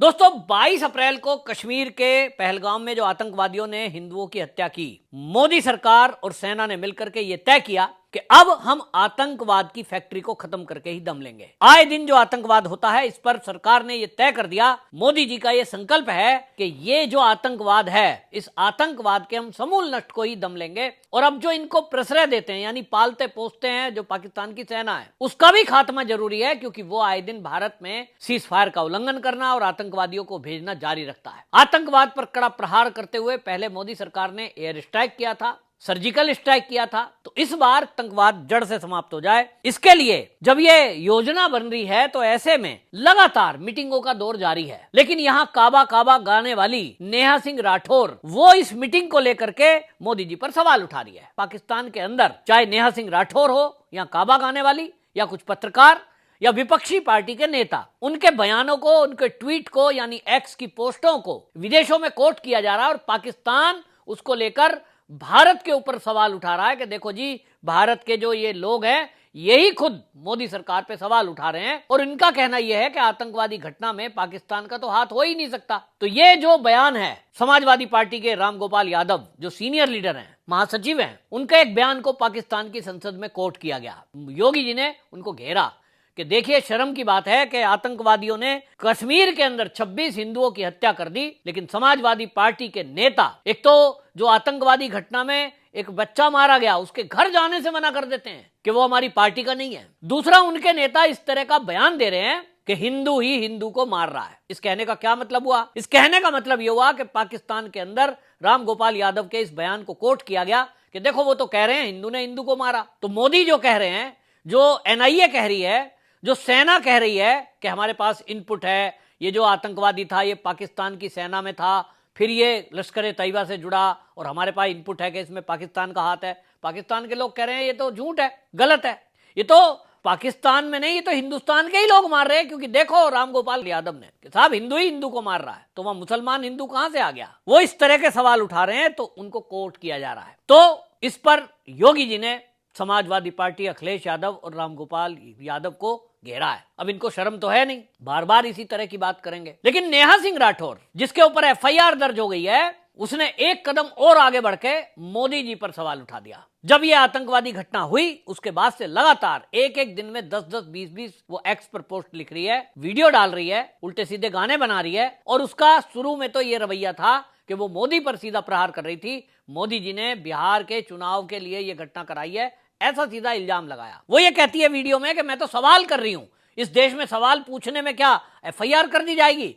दोस्तों 22 अप्रैल को कश्मीर के पहलगाम में जो आतंकवादियों ने हिंदुओं की हत्या की, मोदी सरकार और सेना ने मिलकर के यह तय किया कि अब हम आतंकवाद की फैक्ट्री को खत्म करके ही दम लेंगे। आए दिन जो आतंकवाद होता है, इस पर सरकार ने यह तय कर दिया, मोदी जी का यह संकल्प है कि ये जो आतंकवाद है, इस आतंकवाद के हम समूल नष्ट को ही दम लेंगे। और अब जो इनको प्रश्रय देते हैं, यानी पालते पोसते हैं, जो पाकिस्तान की सेना है, उसका भी खात्मा जरूरी है, क्योंकि वो आए दिन भारत में सीज फायर का उल्लंघन करना और आतंकवादियों को भेजना जारी रखता है। आतंकवाद पर कड़ा प्रहार करते हुए पहले मोदी सरकार ने एयर स्ट्राइक किया था, सर्जिकल स्ट्राइक किया था, तो इस बार आतंकवाद जड़ से समाप्त हो जाए, इसके लिए जब ये योजना बन रही है, तो ऐसे में लगातार मीटिंगों का दौर जारी है। लेकिन यहाँ काबा काबा गाने वाली नेहा सिंह राठौर, वो इस मीटिंग को लेकर के मोदी जी पर सवाल उठा रही है। पाकिस्तान के अंदर चाहे नेहा सिंह राठौर हो या काबा गाने वाली या कुछ पत्रकार या विपक्षी पार्टी के नेता, उनके बयानों को, उनके ट्वीट को, यानी एक्स की पोस्टों को विदेशों में कोट किया जा रहा है और पाकिस्तान उसको लेकर भारत के ऊपर सवाल उठा रहा है कि देखो जी, भारत के जो ये लोग हैं, यही खुद मोदी सरकार पे सवाल उठा रहे हैं और इनका कहना यह है कि आतंकवादी घटना में पाकिस्तान का तो हाथ हो ही नहीं सकता। तो ये जो बयान है समाजवादी पार्टी के रामगोपाल यादव, जो सीनियर लीडर हैं, महासचिव हैं, उनके एक बयान को पाकिस्तान की संसद में कोट किया गया। योगी जी ने उनको घेरा कि देखिए, शर्म की बात है कि आतंकवादियों ने कश्मीर के अंदर 26 हिंदुओं की हत्या कर दी, लेकिन समाजवादी पार्टी के नेता, एक तो जो आतंकवादी घटना में एक बच्चा मारा गया, उसके घर जाने से मना कर देते हैं कि वो हमारी पार्टी का नहीं है। दूसरा, उनके नेता इस तरह का बयान दे रहे हैं कि हिंदू ही हिंदू को मार रहा है। इस कहने का क्या मतलब हुआ? इस कहने का मतलब यह हुआ कि पाकिस्तान के अंदर रामगोपाल यादव के इस बयान को कोट किया गया कि देखो, वो तो कह रहे हैं हिंदू ने हिंदू को मारा। तो मोदी जो कह रहे हैं, जो एनआईए कह रही है, जो सेना कह रही है कि हमारे पास इनपुट है, ये जो आतंकवादी था ये पाकिस्तान की सेना में था, फिर ये लश्कर तैयबा से जुड़ा और हमारे पास इनपुट है कि इसमें पाकिस्तान का हाथ है। पाकिस्तान के लोग कह रहे हैं ये तो झूठ है, गलत है, ये तो पाकिस्तान में नहीं, ये तो हिंदुस्तान के ही लोग मार रहे हैं, क्योंकि देखो रामगोपाल यादव ने कि साहब हिंदू ही हिंदू को मार रहा है, तो वह मुसलमान हिंदू कहां से आ गया? वो इस तरह के सवाल उठा रहे हैं, तो उनको कोर्ट किया जा रहा है। तो इस पर योगी जी ने समाजवादी पार्टी, अखिलेश यादव और रामगोपाल यादव को घेरा है। अब इनको शर्म तो है नहीं, बार बार इसी तरह की बात करेंगे। लेकिन नेहा सिंह राठौर, जिसके ऊपर एफआईआर दर्ज हो गई है, उसने एक कदम और आगे बढ़ के मोदी जी पर सवाल उठा दिया। जब यह आतंकवादी घटना हुई, उसके बाद से लगातार एक एक दिन में 10-10, 20-20 वो एक्स पर पोस्ट लिख रही है, वीडियो डाल रही है, उल्टे सीधे गाने बना रही है। और उसका शुरू में तो यह रवैया था कि वो मोदी पर सीधा प्रहार कर रही थी। मोदी जी ने बिहार के चुनाव के लिए यह घटना कराई है, ऐसा सीधा इल्जाम लगाया। वो ये कहती है वीडियो में कि मैं तो सवाल कर रही हूं, इस देश में सवाल पूछने में क्या एफआईआर कर दी जाएगी?